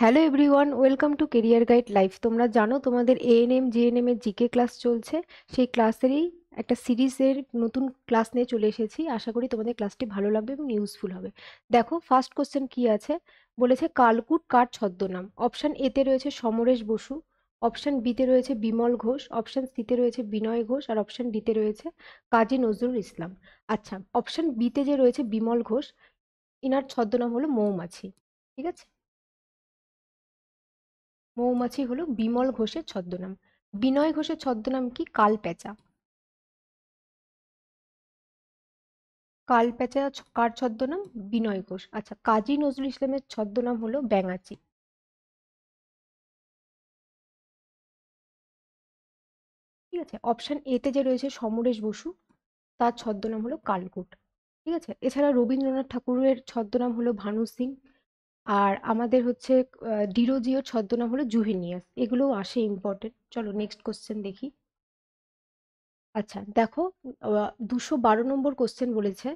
Hello everyone, welcome to career guide life. তোমরা জানো তোমাদের এএনএম জিএনএম এর জিকে ক্লাস চলছে। সেই ক্লাসেরই একটা সিরিজের নতুন ক্লাস নিয়ে চলে এসেছি। আশা করি তোমাদের ক্লাসটি ভালো লাগবে এবং ইউজফুল হবে। দেখো ফার্স্ট কোশ্চেন কি আছে, বলেছে কালকুট কার ছদ্মনাম। অপশন এতে রয়েছে সমরেশ বসু, অপশন বিতে রয়েছে বিমল ঘোষ, অপশন সিতে রয়েছে বিনয় ঘোষ, আর অপশন ডিতে রয়েছে কাজী নজরুল ইসলাম। আচ্ছা, অপশন বিতে যে রয়েছে বিমল ঘোষ, ইনার ছদ্মনাম হলো মৌমাছি। ঠিক আছে, মৌমাছি হলো বিমল ঘোষের ছদ্মনাম। বিনয় ঘোষের ছদ্মনাম কি? কালপ্যাচা। কালপ্যাচা কার ছদ্মনাম? বিনয় ঘোষ। আচ্ছা, কাজী নজরুল ইসলামের ছদ্মনাম হলো ব্যাঙাচি। ঠিক আছে, অপশন এতে যে রয়েছে সমরেশ বসু, তার ছদ্মনাম হলো কালকুট। ঠিক আছে, এছাড়া রবীন্দ্রনাথ ঠাকুরের ছদ্মনাম হলো ভানু সিং। আর আমাদের হচ্ছে ডিরোজিওর ছদ্মনাম হলো জুহেনিয়াস। এগুলোও আসে ইম্পর্টেন্ট। চলো নেক্সট কোশ্চেন দেখি। আচ্ছা দেখো, 212 নম্বর কোশ্চেন বলেছে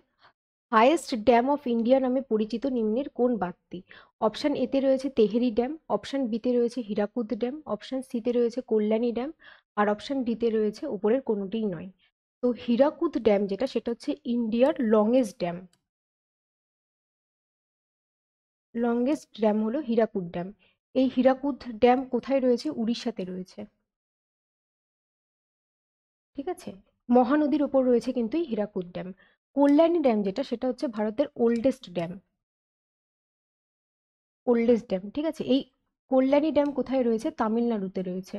হাইয়েস্ট ড্যাম অফ ইন্ডিয়া নামে পরিচিত নিম্নের কোন বাঁধটি? অপশন এতে রয়েছে তেহেরি ড্যাম, অপশন বিতে রয়েছে হীরাকুদ ড্যাম, অপশন সিতে রয়েছে কল্যাণী ড্যাম, আর অপশন ডিতে রয়েছে উপরের কোনোটিই নয়। তো হীরাকুদ ড্যাম যেটা, সেটা হচ্ছে ইন্ডিয়ার লংগেস্ট ড্যাম। লংগেস্ট ড্যাম হলো হীরাকুদ ড্যাম। এই হীরাকুদ ড্যাম কোথায় রয়েছে? উড়িষ্যাতে রয়েছে। ঠিক আছে, মহানদীর ওপর রয়েছে কিন্তু এই হীরাকুদ ড্যাম। কল্যাণী ড্যাম যেটা, সেটা হচ্ছে ভারতের ওল্ডেস্ট ড্যাম। ওল্ডেস্ট ড্যাম, ঠিক আছে। এই কল্যাণী ড্যাম কোথায় রয়েছে? তামিলনাড়ুতে রয়েছে।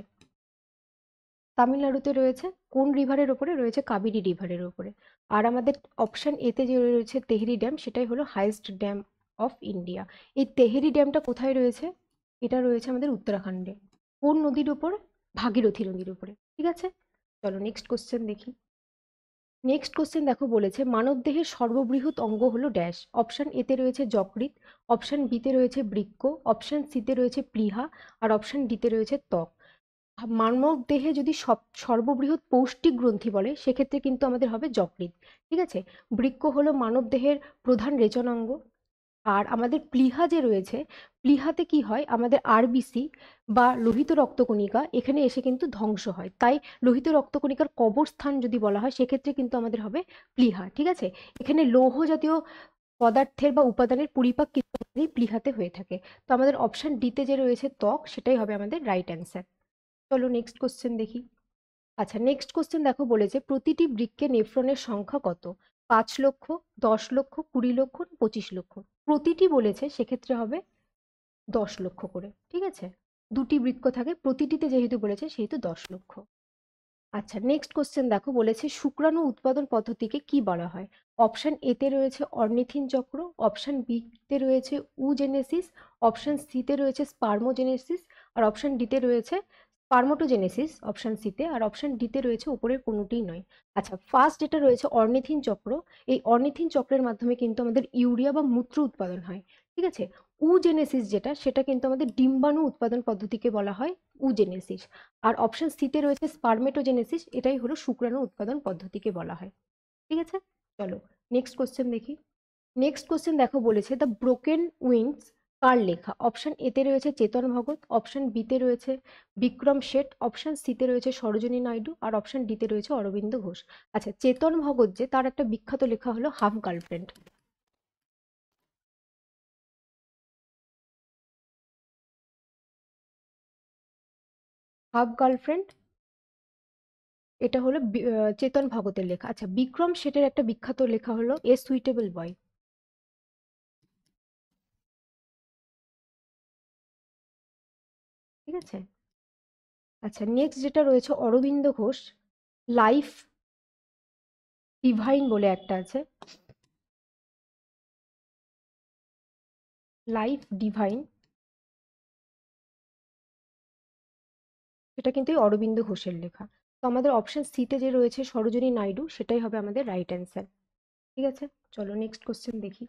তামিলনাড়ুতে রয়েছে কোন রিভারের ওপরে? রয়েছে কাবেরী রিভারের ওপরে। আর আমাদের অপশন এতে যে রয়েছে তেহরি ড্যাম, সেটাই হলো হাইয়েস্ট ড্যাম অফ ইন্ডিয়া। এই তেহরি ড্যামটা কোথায় রয়েছে? এটা রয়েছে আমাদের উত্তরাখণ্ডে। কোন নদীর উপর? ভাগীরথী নদীর উপরে। ঠিক আছে, চলো নেক্সট কোশ্চেন দেখি। নেক্সট কোশ্চেন দেখো, বলেছে মানবদেহের সর্ববৃহৎ অঙ্গ হলো ড্যাশ। অপশন এতে রয়েছে যকৃৎ, অপশন বিতে রয়েছে বৃক্ক, অপশন সিতে রয়েছে প্লীহা, আর অপশন ডিতে রয়েছে ত্বক। মানব দেহে যদি সর্ববৃহৎ পৌষ্টিক গ্রন্থি বলে, সেক্ষেত্রে কিন্তু আমাদের হবে যকৃৎ। ঠিক আছে, বৃক্ক হলো মানব দেহের প্রধান রেচনাঙ্গ। আর আমাদের প্লীহা যে রয়েছে, প্লীহাতে কি হয়, আমাদের আরবিসি বা লোহিত রক্তকণিকা এখানে এসে কিন্তু ধ্বংস হয়। তাই লোহিত রক্তকণিকার কবরস্থান যদি বলা হয়, সেক্ষেত্রে কিন্তু আমাদের হবে প্লীহা। ঠিক আছে, এখানে লৌহ জাতীয় পদার্থের বা উপাদানের পরিপাক কিন্তু আমাদের এই প্লীহাতে হয়ে থাকে। তো আমাদের অপশন ডিতে যে রয়েছে ত্বক, সেটাই হবে আমাদের রাইট অ্যান্সার। চলো নেক্সট কোশ্চেন দেখি। আচ্ছা, নেক্সট কোশ্চেন দেখো, বলেছে প্রতিটি বৃক্কে নেফ্রনের সংখ্যা কত? 5 লক্ষ, 10 লক্ষ, 20 লক্ষ, 25 লক্ষ। প্রতিটি বলেছে, সেক্ষেত্রে হবে 10 লক্ষ করে। ঠিক আছে, দুটি বৃক্ক থাকে, প্রতিটিতে যেহেতু বলেছে সেহেতু 10 লক্ষ। আচ্ছা, নেক্সট কোশ্চেন দেখো, বলেছে শুক্রাণু উৎপাদন পদ্ধতিকে কি বলা হয়? অপশন এতে রয়েছে অর্নিথিন চক্র, অপশন বিতে রয়েছে উজেনেসিস, অপশন সিতে রয়েছে স্পার্মোজেনেসিস, আর অপশন ডিতে রয়েছে স্পার্মোটোজেনেসিস অপশন সিতে, আর অপশন ডিতে রয়েছে উপরের কোনোটিই নয়। আচ্ছা, ফার্স্ট যেটা রয়েছে অর্নিথিন চক্র, এই অর্নিথিন চক্রের মাধ্যমে কিন্তু আমাদের ইউরিয়া বা মূত্র উৎপাদন হয়। ঠিক আছে, উজেনেসিস যেটা, সেটা কিন্তু আমাদের ডিম্বাণু উৎপাদন পদ্ধতিকে বলা হয় উজেনেসিস। আর অপশন সিতে রয়েছে স্পারমেটোজেনেসিস, এটাই হলো শুক্রাণু উৎপাদন পদ্ধতিকে বলা হয়। ঠিক আছে, চলো নেক্সট কোশ্চেন দেখি। নেক্সট কোশ্চেন দেখো, বলেছে দ্য ব্রোকেন উইংস কার লেখা? অপশন এতে রয়েছে চেতন ভগত, অপশন বিতে রয়েছে বিক্রম শেঠ, অপশন সিতে রয়েছে সরোজিনী নাইডু, আর অপশন ডিতে রয়েছে অরবিন্দ ঘোষ। আচ্ছা, চেতন ভগত যে, তার একটা বিখ্যাত লেখা হলো হাফ গার্লফ্রেন্ড। হাফ গার্লফ্রেন্ড, এটা হলো চেতন ভগতের লেখা। আচ্ছা, বিক্রম শেঠের একটা বিখ্যাত লেখা হলো এ সুইটেবল বয়। ঠিক আছে, আচ্ছা নেক্সট যেটা রয়েছে অরবিন্দ ঘোষ, লাইফ ডিভাইন বলে একটা আছে, লাইফ ডিভাইন, এটা কিন্তু এই অরবিন্দ ঘোষের লেখা। তো আমাদের অপশন সিতে যে রয়েছে সরোজিনী নাইডু, সেটাই হবে আমাদের রাইট অ্যান্সার। ঠিক আছে, চলো নেক্সট কোশ্চেন দেখি।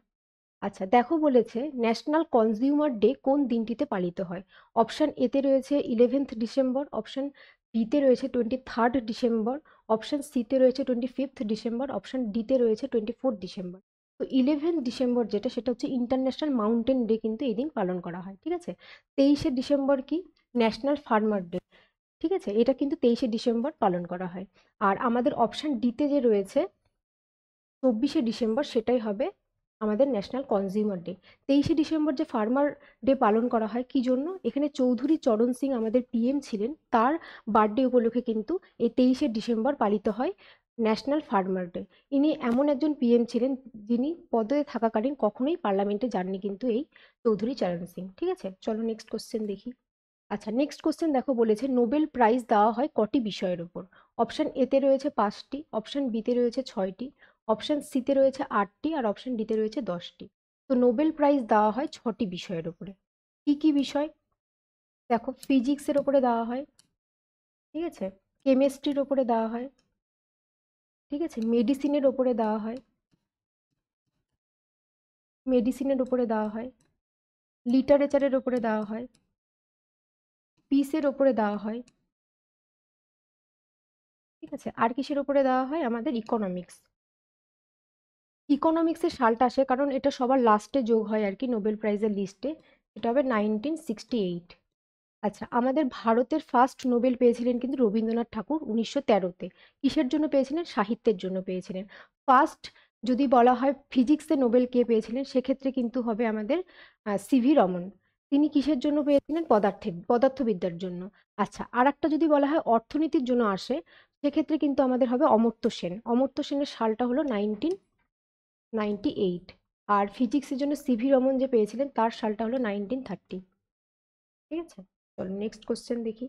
আচ্ছা দেখো, বলেছে ন্যাশনাল কনজিউমার ডে কোন দিনটিতে পালিত হয়? অপশন এতে রয়েছে 11th ডিসেম্বর, অপশন বিতে রয়েছে 23rd ডিসেম্বর, অপশন সিতে রয়েছে 25th ডিসেম্বর, অপশন ডিতে রয়েছে 24th ডিসেম্বর। তো 11 ডিসেম্বর যেটা, সেটা হচ্ছে ইন্টারন্যাশনাল মাউন্টেন ডে, কিন্তু এই দিন পালন করা হয়। ঠিক আছে। 23শে ডিসেম্বর কি, ন্যাশনাল ফার্মার ডে। ঠিক আছে, এটা কিন্তু 23শে ডিসেম্বর পালন করা হয়। আর আমাদের অপশন ডিতে যে রয়েছে 24শে ডিসেম্বর, সেটাই হবে আমাদের ন্যাশনাল কনজিউমার ডে। 23শে ডিসেম্বর যে ফার্মার ডে পালন করা হয় কি জন্য, এখানে চৌধুরী চরণ সিং আমাদের পিএম ছিলেন, তার বার্থডে উপলক্ষে কিন্তু এই 23শে ডিসেম্বর পালিত হয় ন্যাশনাল ফার্মার ডে। ইনি এমন একজন পিএম ছিলেন যিনি পদে থাকাকালীন কখনোই পার্লামেন্টে যাননি কিন্তু এই চৌধুরী চরণ সিং। ঠিক আছে, চলো নেক্সট কোশ্চেন দেখি। আচ্ছা, নেক্সট কোশ্চেন দেখো, বলেছে নোবেল প্রাইজ দেওয়া হয় কটি বিষয়ের উপর। অপশন এতে রয়েছে 5টি, অপশন বিতে রয়েছে 6টি, অপশন সিতে রয়েছে 8টি, আর অপশন ডিতে রয়েছে 10টি। তো নোবেল প্রাইজ দেওয়া হয় 6টি বিষয়ের উপরে। কি কি বিষয় দেখো, ফিজিক্সের ওপরে দেওয়া হয়, ঠিক আছে, কেমিস্ট্রির ওপরে দেওয়া হয়, ঠিক আছে, মেডিসিনের ওপরে দেওয়া হয়, মেডিসিনের ওপরে দেওয়া হয়, লিটারেচারের ওপরে দেওয়া হয়, পিসের ওপরে দেওয়া হয়, ঠিক আছে, আর কিসের ওপরে দেওয়া হয়, আমাদের ইকোনমিক্স। ইকোনমিক্সের সালটা আসে কারণ এটা সবার লাস্টে যোগ হয় আর কি নোবেল প্রাইজের লিস্টে। এটা হবে 1968। আচ্ছা, আমাদের ভারতের ফার্স্ট নোবেল পেয়েছিলেন কিন্তু রবীন্দ্রনাথ ঠাকুর 1913-তে। কিসের জন্য পেয়েছিলেন, সাহিত্যের জন্য পেয়েছিলেন। ফার্স্ট যদি বলা হয় ফিজিক্সে নোবেল কে পেয়েছিলেন, সেক্ষেত্রে কিন্তু হবে আমাদের সিভি রমন। তিনি কিসের জন্য পেয়েছিলেন, পদার্থবিদ্যার জন্য। আচ্ছা, আর একটা যদি বলা হয় অর্থনীতির জন্য আসে, সেক্ষেত্রে কিন্তু আমাদের হবে অমর্ত্য সেন। অমর্ত্য সেনের সালটা হলো 1998। আর ফিজিক্সের জন্য সিভি রমন যে পেয়েছিলেন তার সালটা হলো 1930। ঠিক আছে, চলো নেক্সট কোশ্চেন দেখি।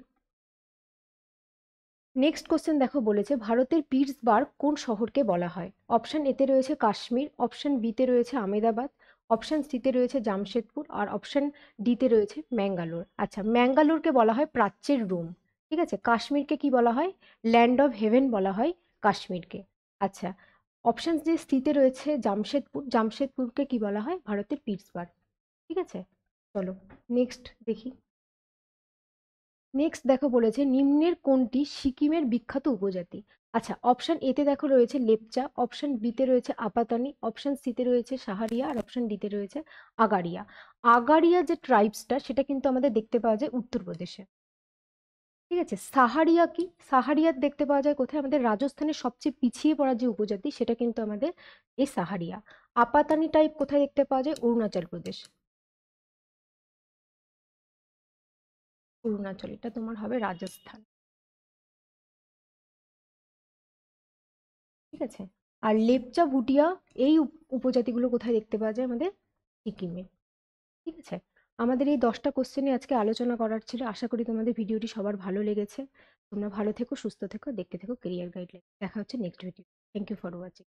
নেক্সট কোশ্চেন দেখো, বলেছে ভারতের পিটসবার্গ কোন শহরকে বলা হয়। অপশন এতে রয়েছে কাশ্মীর, অপশন বিতে রয়েছে আমেদাবাদ, অপশন সিতে রয়েছে জামশেদপুর, আর অপশন ডিতে রয়েছে ম্যাঙ্গালোর। আচ্ছা, ম্যাঙ্গালোরকে বলা হয় প্রাচ্যের রোম। ঠিক আছে, কাশ্মীরকে কি বলা হয়, ল্যান্ড অফ হেভেন বলা হয় কাশ্মীরকে। আচ্ছা, অপশন যে সিতে রয়েছে জামশেদপুর, জামশেদপুরকে কি বলা হয়, ভারতের পিটসবার্গ। ঠিক আছে, চলো নেক্সট দেখি। নেক্সট দেখো, বলেছে নিম্নের কোনটি সিকিমের বিখ্যাত উপজাতি। আচ্ছা, অপশন এতে দেখো রয়েছে লেপচা, অপশন বিতে রয়েছে আপাতানি, অপশন সিতে রয়েছে সাহারিয়া, আর অপশন ডিতে রয়েছে আগারিয়া। আগারিয়া যে ট্রাইবসটা, সেটা কিন্তু আমাদের দেখতে পাওয়া যায় উত্তরপ্রদেশে। ঠিক আছে, সাহারিয়া কি, সাহারিয়া দেখতে পাওয়া যায় কোথায়, আমাদের রাজস্থানের সবচেয়ে পিছিয়ে পড়া যে উপজাতি, সেটা কিন্তু আমাদের এই সাহারিয়া। আপাতানি টাইপ কোথায় দেখতে পাওয়া যায়, অরুণাচল প্রদেশ। অরুণাচল, এটা তোমার হবে রাজস্থান। ঠিক আছে, আর লেপচা ভুটিয়া এই উপজাতিগুলো কোথায় দেখতে পাওয়া যায়, আমাদের সিকিমে। ঠিক আছে, আমাদের এই 10টা কোশ্চেনে আজকে আলোচনা করার ছিল। আশা করি তোমাদের ভিডিওটি সবার ভালো লেগেছে। তোমরা ভালো থেকো, সুস্থ থেকো, দেখতে থেকো কেরিয়ার গাইডলাইন। দেখা হচ্ছে next video. Thank you for watching.